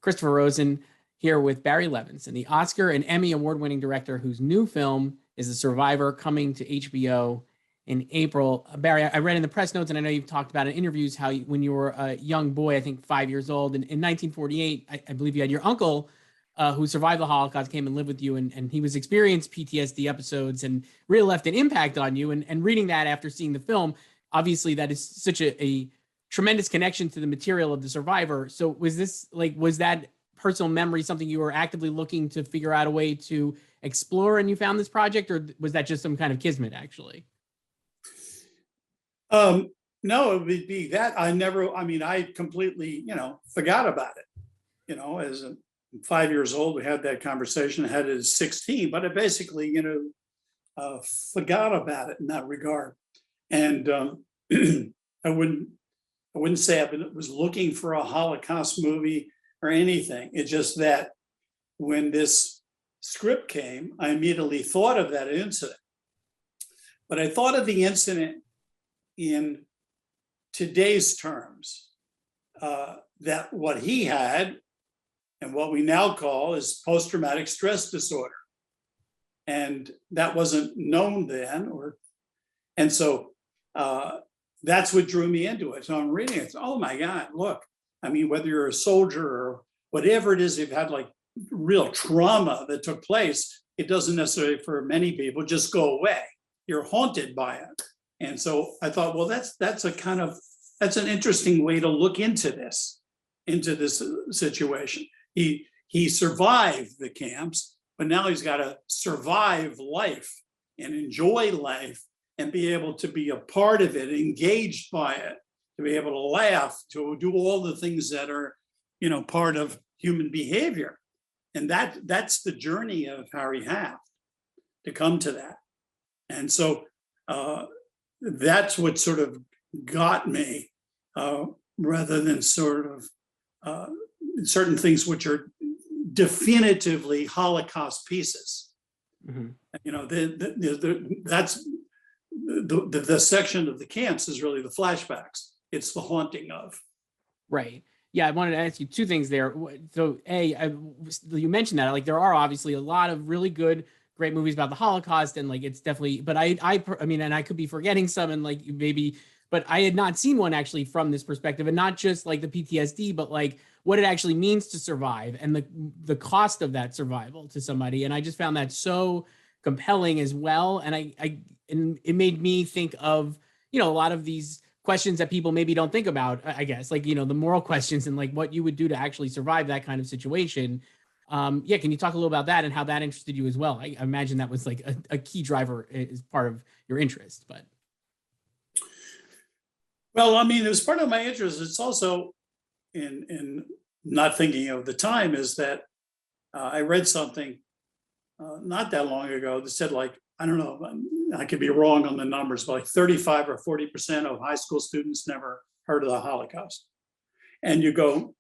Christopher Rosen here with Barry Levinson, the Oscar and Emmy award-winning director whose new film is The Survivor, coming to HBO in April. Barry, I read in the press notes, and I know you've talked about in interviews how when you were a young boy, I think 5 years old, in 1948, I believe you had your uncle who survived the Holocaust, came and lived with you, and he was experienced PTSD episodes and really left an impact on you. And reading that after seeing the film, obviously that is such a tremendous connection to the material of The Survivor. So was that personal memory something you were actively looking to figure out a way to explore and you found this project, or was that just some kind of kismet actually? No, it would be that I completely, forgot about it. As 5 years old, we had that conversation. I had it at 16, but I basically, forgot about it in that regard. And I wouldn't say I was looking for a Holocaust movie or anything. It's just that when this script came, I immediately thought of that incident. But I thought of the incident in today's terms, that what he had and what we now call is post-traumatic stress disorder. And that wasn't known then, and so that's what drew me into it. So I'm reading it, oh my God, look, whether you're a soldier or whatever it is, you've had like real trauma that took place, it doesn't necessarily, for many people, just go away. You're haunted by it. And so I thought, well, that's an interesting way to look into this situation. He survived the camps, but now he's got to survive life and enjoy life and be able to be a part of it, engaged by it, to be able to laugh, to do all the things that are, part of human behavior. And that's the journey of Harry Haft, to come to that. And so that's what sort of got me, rather than sort of certain things which are definitively Holocaust pieces. Mm-hmm. That's the section of the camps is really the flashbacks. It's the haunting of. Right. Yeah, I wanted to ask you two things there. So, you mentioned that there are obviously a lot of really good, great movies about the Holocaust, and it's definitely. But and I could be forgetting some, and maybe, but I had not seen one actually from this perspective, and not just the PTSD, but what it actually means to survive and the cost of that survival to somebody. And I just found that so compelling as well. And and it made me think of a lot of these questions that people maybe don't think about, I guess, the moral questions and what you would do to actually survive that kind of situation. Can you talk a little about that and how that interested you as well? I imagine that was a key driver as part of your interest. But well, it was part of my interest. It's also in not thinking of the time, is that I read something not that long ago that said, I don't know, I could be wrong on the numbers, but 35 or 40% of high school students never heard of the Holocaust. And you go,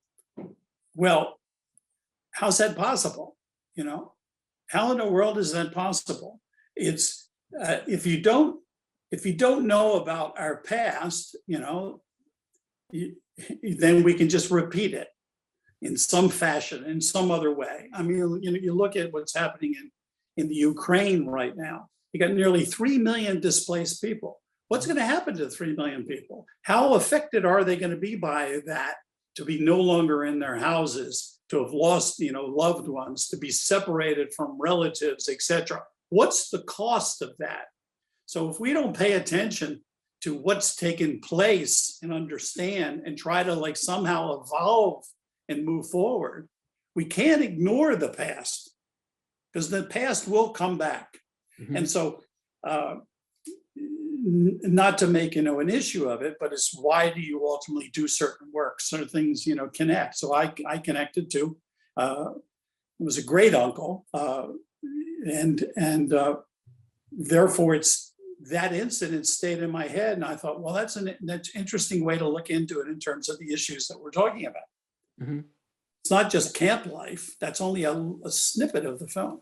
well, how's that possible? How in the world is that possible? It's if you don't know about our past, then we can just repeat it in some fashion, in some other way. You look at what's happening in the Ukraine right now. You got nearly 3 million displaced people. What's going to happen to 3 million people? How affected are they going to be by that, to be no longer in their houses, to have lost, loved ones, to be separated from relatives, etc.? What's the cost of that? So if we don't pay attention to what's taken place and understand and try to somehow evolve and move forward, we can't ignore the past, because the past will come back. Mm-hmm. And so not to make an issue of it, but it's why do you ultimately do certain work? Certain things connect. So I connected to it was a great uncle, and therefore it's that incident stayed in my head, and I thought, well, that's an interesting way to look into it in terms of the issues that we're talking about. Mm-hmm. It's not just camp life. That's only a snippet of the film.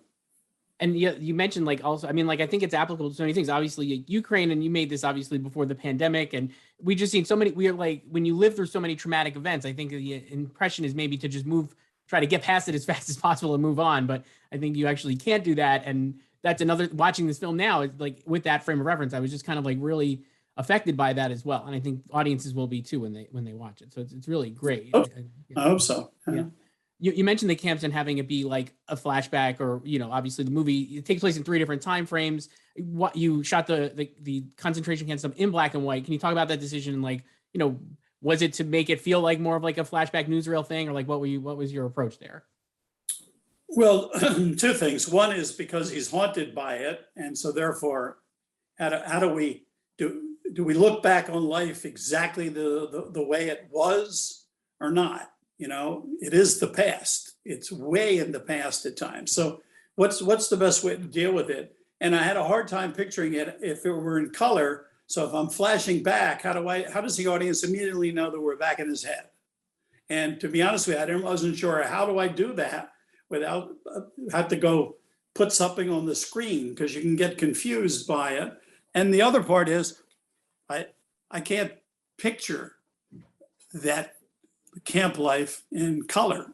And you mentioned also, I think it's applicable to so many things. Obviously, Ukraine, and you made this obviously before the pandemic, and we just seen so many. We are when you live through so many traumatic events, I think the impression is maybe to just move try to get past it as fast as possible and move on. But I think you actually can't do that. And that's another, watching this film now, is like with that frame of reference, I was just kind of like really affected by that as well. And I think audiences will be too when they watch it. So it's really great. Oh, I hope so. Yeah. You mentioned the camps and having it be like a flashback, or, you know, obviously the movie, it takes place in 3 different time frames. What you shot the concentration camp stuff in black and white. Can you talk about that decision? Like, you know, was it to make it feel like more of like a flashback newsreel thing, or like what was your approach there? Well, 2 things. One is because he's haunted by it, and so therefore, how do we we look back on life exactly the way it was or not? You know, it is the past. It's way in the past at times. So what's the best way to deal with it? And I had a hard time picturing it if it were in color. So if I'm flashing back, how does the audience immediately know that we're back in his head? And to be honest with you, I wasn't sure, how do I do that without have to go put something on the screen, because you can get confused by it. And the other part is, I can't picture that camp life in color.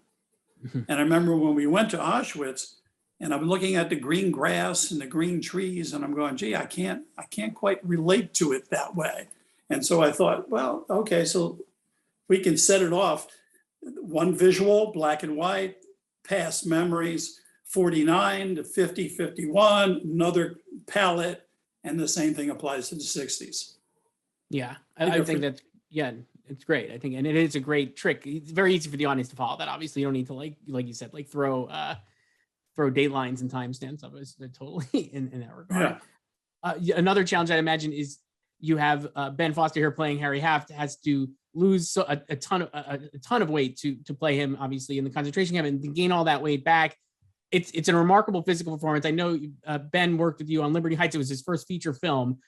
And I remember when we went to Auschwitz, and I'm looking at the green grass and the green trees, and I'm going, gee, I can't quite relate to it that way. And so I thought, well, okay, so we can set it off. One visual, black and white, past memories, 49 to 50, 51, another palette, and the same thing applies to the 60s. Yeah, I think that's, yeah, it's great. I think, and it is a great trick. It's very easy for the audience to follow that. Obviously, you don't need to like you said, like throw datelines and timestamps up. It's totally in that regard. Yeah. Another challenge I imagine is you have Ben Foster here playing Harry Haft, has to lose a ton of weight to play him, obviously, in the concentration camp, and to gain all that weight back. It's a remarkable physical performance. I know Ben worked with you on Liberty Heights. It was his first feature film.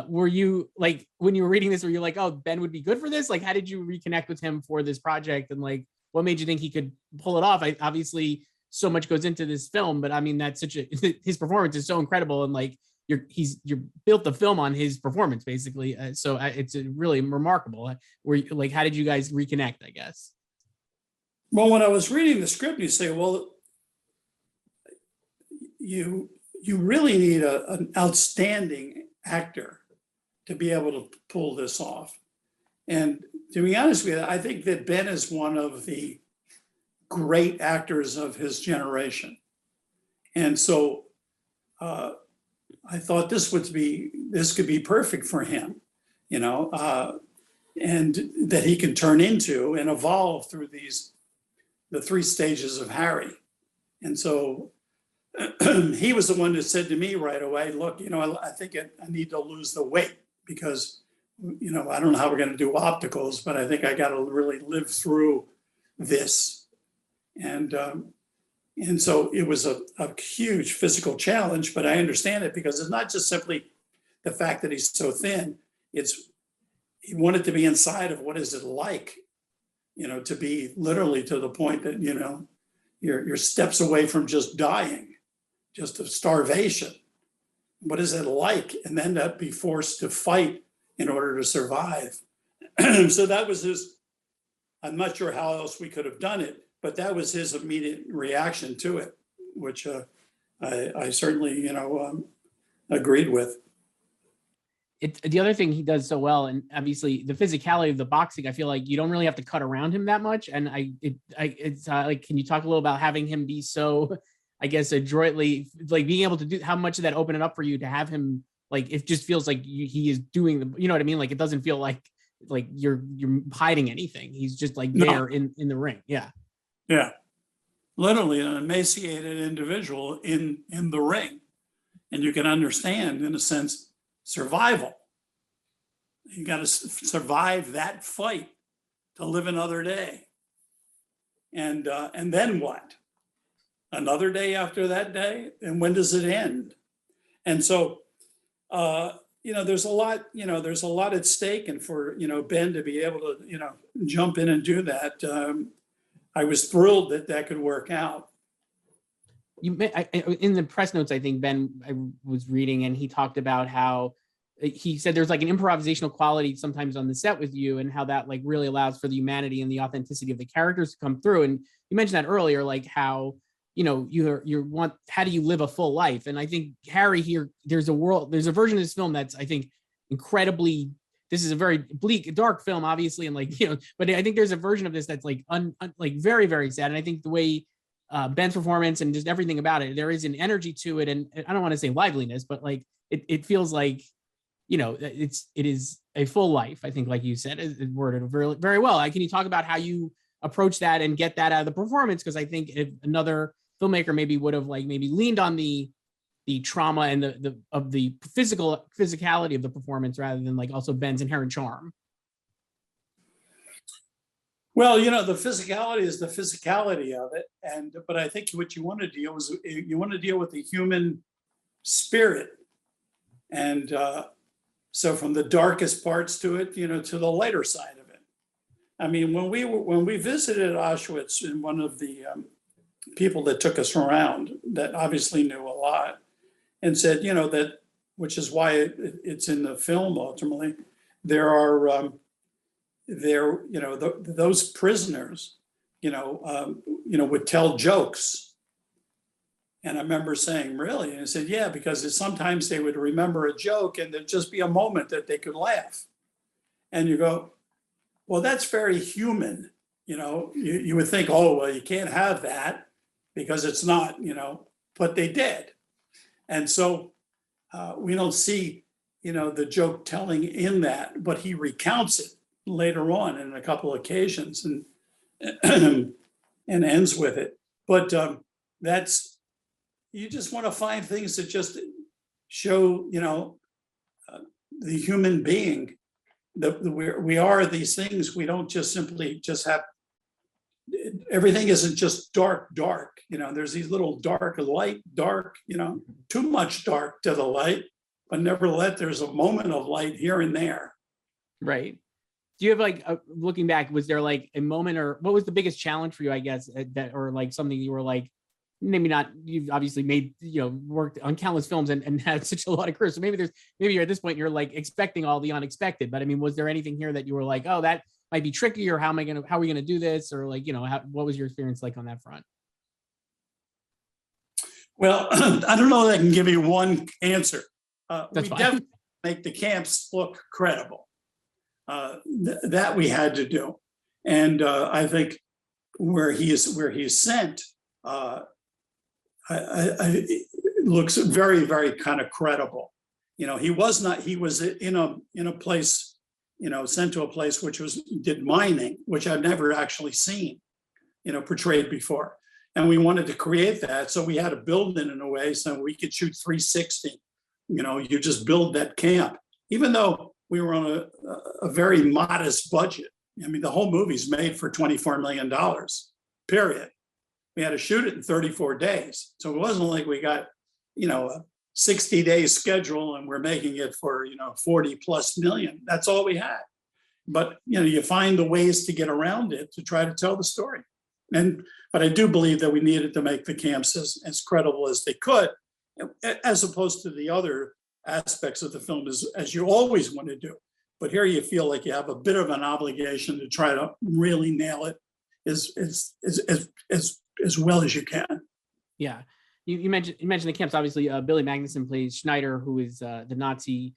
Were you like, when you were reading this, were you like, oh, Ben would be good for this? Like, how did you reconnect with him for this project? And like, what made you think he could pull it off? Obviously so much goes into this film, but I mean, that's his performance is so incredible. And like, you built the film on his performance basically. So it's really remarkable. Like, how did you guys reconnect, I guess? Well, when I was reading the script, you say, well, you really need an outstanding actor to be able to pull this off. And to be honest with you, I think that Ben is one of the great actors of his generation. And so I thought this could be perfect for him, you know, and that he can turn into and evolve through the 3 stages of Harry. And so he was the one that said to me right away, look, you know, I think I need to lose the weight because, you know, I don't know how we're going to do opticals, but I think I got to really live through this. And so it was a huge physical challenge, but I understand it because it's not just simply the fact that he's so thin. He wanted to be inside of what is it like, you know, to be literally to the point that, you know, you're steps away from just dying, just of starvation. What is it like? And then to be forced to fight in order to survive. So that was I'm not sure how else we could have done it, but that was his immediate reaction to it, which I certainly, you know, agreed with. The other thing he does so well, and obviously the physicality of the boxing, I feel like you don't really have to cut around him that much. And it's like, can you talk a little about having him be so, I guess, adroitly, like being able to do, how much of that opened it up for you to have him, like, it just feels like he is doing the, you know what I mean? Like, it doesn't feel like you're hiding anything. He's just like there in the ring. Yeah. Yeah. Literally an emaciated individual in the ring. And you can understand, in a sense, survival. You got to survive that fight to live another day. And then what? Another day after that day? And when does it end? And so, you know, there's a lot at stake. And for, you know, Ben to be able to, you know, jump in and do that, I was thrilled that could work out. In the press notes, I think Ben, I was reading, and he talked about how he said there's like an improvisational quality sometimes on the set with you, and how that like really allows for the humanity and the authenticity of the characters to come through. And you mentioned that earlier, like how, you want, how do you live a full life? And I think Harry here, there's a version of this film that's, I think, incredibly, this is a very bleak, dark film, obviously. And like, but I think there's a version of this that's like, like very, very sad. And I think the way Ben's performance and just everything about it, there is an energy to it. And I don't want to say liveliness, but like, it feels like, it is a full life. I think, like you said, it worded very, very well. Can you talk about how you approach that and get that out of the performance? Because I think if another filmmaker maybe would have like maybe leaned on the trauma and the physicality of the performance rather than like also Ben's inherent charm. Well, the physicality is the physicality of it, but I think what you want to deal with the human spirit, and so from the darkest parts to it, to the lighter side of it. I mean, when we visited Auschwitz, and one of the people that took us around that obviously knew a lot, and said, that, which is why it's in the film ultimately, there are those prisoners, would tell jokes. And I remember saying, really? And I said, yeah, because sometimes they would remember a joke and there'd just be a moment that they could laugh. And you go, well, that's very human. You would think, oh, well, you can't have that because it's not, but they did. And so we don't see, the joke telling in that, but he recounts it later on in a couple of occasions and and ends with it. But you just want to find things that just show, the human being, that we are these things. We don't just simply just have, everything isn't just dark. There's these little dark, light, dark, too much dark to the light, but nevertheless, there's a moment of light here and there. Right. Do you have like, looking back, was there like a moment, or what was the biggest challenge for you, I guess, that, or like something you were like, maybe not, you've obviously made, worked on countless films and had such a lot of careers. So maybe you're at this point, you're like expecting all the unexpected, but I mean, was there anything here that you were like, oh, that might be tricky, or how are we going to do this? Or like, what was your experience like on that front? Well, I don't know that I can give you one answer. That's fine. Definitely make the camps look credible. That we had to do. And I think where he's sent, it looks very, very kind of credible. He was in a place, sent to a place which did mining, which I've never actually seen, portrayed before. And we wanted to create that. So we had to build it in a way so we could shoot 360. You just build that camp, even though we were on a very modest budget. I mean, the whole movie's made for $24 million, period. We had to shoot it in 34 days. So it wasn't like we got, a 60-day schedule and we're making it for, 40 plus million. That's all we had. But, you find the ways to get around it to try to tell the story. But I do believe that we needed to make the camps as credible as they could, as opposed to the other aspects of the film as you always want to do. But here you feel like you have a bit of an obligation to try to really nail it as well as you can. Yeah. You mentioned the camps. Obviously, Billy Magnussen plays Schneider, who is the Nazi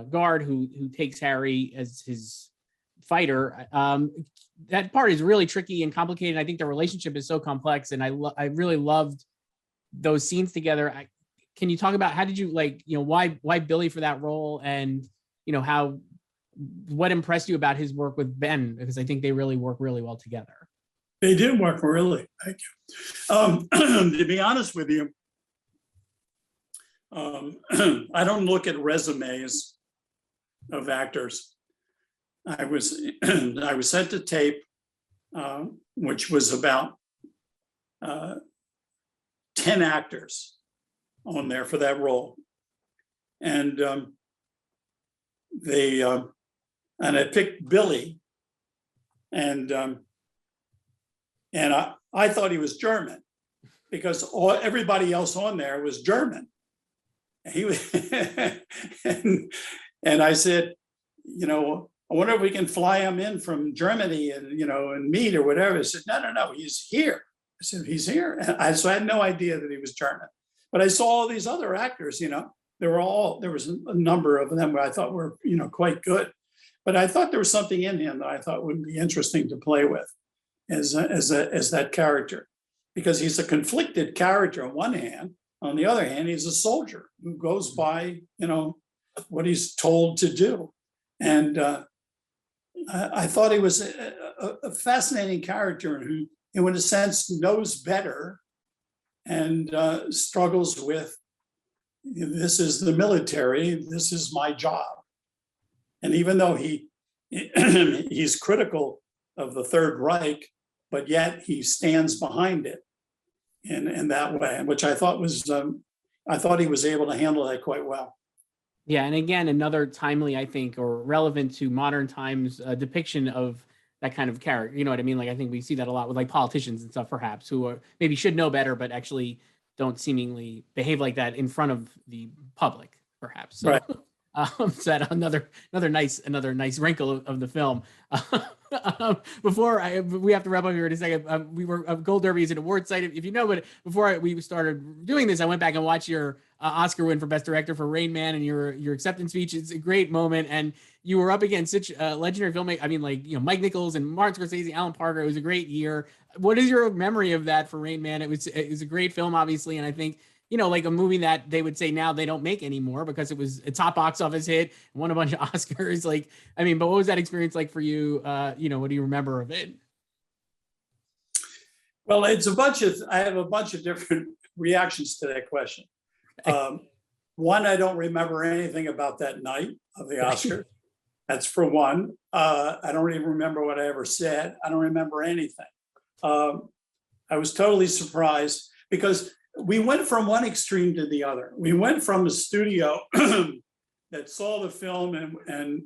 guard who takes Harry as his fighter. That part is really tricky and complicated. I think the relationship is so complex, and I really loved those scenes together. Can you talk about how did you why Billy for that role, and what impressed you about his work with Ben? Because I think they really work really well together. They did work really. Thank you. To be honest with you, I don't look at resumes of actors. I was sent to tape, which was about 10 actors on there for that role, and I picked Billy, and I thought he was German because everybody else on there was German. And he was, And I said, I wonder if we can fly him in from Germany and, and meet or whatever. I said, no, he's here. I said, he's here. So I had no idea that he was German. But I saw all these other actors, there was a number of them where I thought were, quite good. But I thought there was something in him that I thought would be interesting to play with as that character, because he's a conflicted character on one hand. On the other hand, he's a soldier who goes by, what he's told to do. And I thought he was a fascinating character who, in a sense, knows better and struggles with, this is the military, this is my job. And even though he's critical of the Third Reich, but yet he stands behind it in that way, which I thought I thought he was able to handle that quite well. Yeah, and again, another timely, I think, or relevant to modern times depiction of that kind of character. You know what I mean? Like, I think we see that a lot with like politicians and stuff, perhaps, who maybe should know better, but actually don't seemingly behave like that in front of the public, perhaps. So, right. So that another nice wrinkle of the film. Before we have to wrap up here in a second. We were Gold Derby is an award site, if you know, but before we started doing this, I went back and watched your Oscar win for Best Director for Rain Man and your acceptance speech. It's a great moment, and you were up against such legendary filmmakers. I mean, like, Mike Nichols and Martin Scorsese, Alan Parker. It was a great year. What is your memory of that for Rain Man? It was a great film, obviously, and I think, like a movie that they would say now they don't make anymore because it was a top box office hit, won a bunch of Oscars. But what was that experience like for you? What do you remember of it? Well, I have a bunch of different reactions to that question. One, I don't remember anything about that night of the Oscar. That's for one. I don't even remember what I ever said. I don't remember anything. I was totally surprised because we went from one extreme to the other. We went from a studio that saw the film and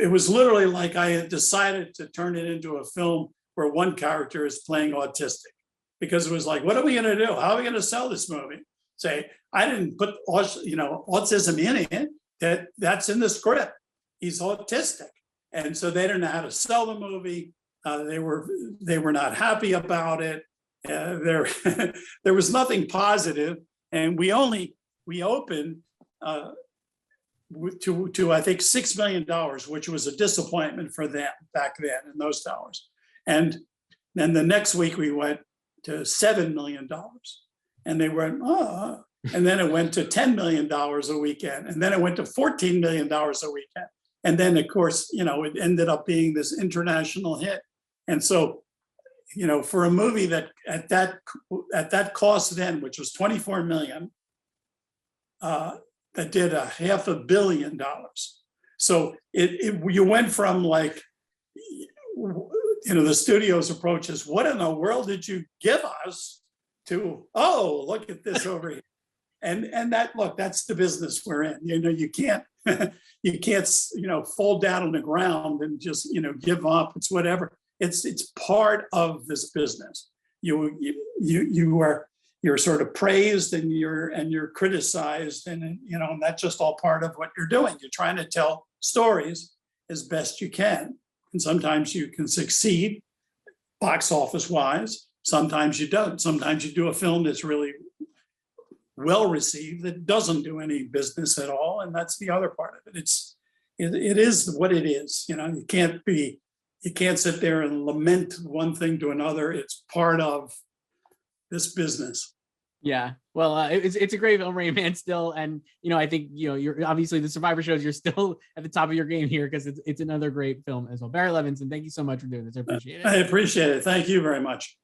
it was literally like I had decided to turn it into a film where one character is playing autistic, because it was like, what are we going to do? How are we going to sell this movie? Say, I didn't put autism in it. That's in the script. He's autistic, and so they didn't know how to sell the movie. They were not happy about it. There was nothing positive, and we opened to I think $6 million, which was a disappointment for them back then in those dollars. And then the next week we went to $7 million, and they went, and then it went to $10 million a weekend, and then it went to $14 million a weekend, and then of course it ended up being this international hit. And so, for a movie that at that cost then, which was $24 million, that did $500 million. So you went from like, the studio's approach is, what in the world did you give us, to, oh, look at this over here. And that's the business we're in. You can't fall down on the ground and just, give up. It's whatever. It's part of this business. You're sort of praised and you're criticized, and that's just all part of what you're doing. You're trying to tell stories as best you can, and sometimes you can succeed box office wise. Sometimes you don't. Sometimes you do a film that's really well received that doesn't do any business at all, and that's the other part of it. It is what it is. You can't sit there and lament one thing to another. It's part of this business. Yeah, well, it's a great film, Rain Man, still, and I think you're obviously the Survivor shows. You're still at the top of your game here because it's another great film as well. Barry Levinson, thank you so much for doing this. I appreciate it. I appreciate it. Thank you very much.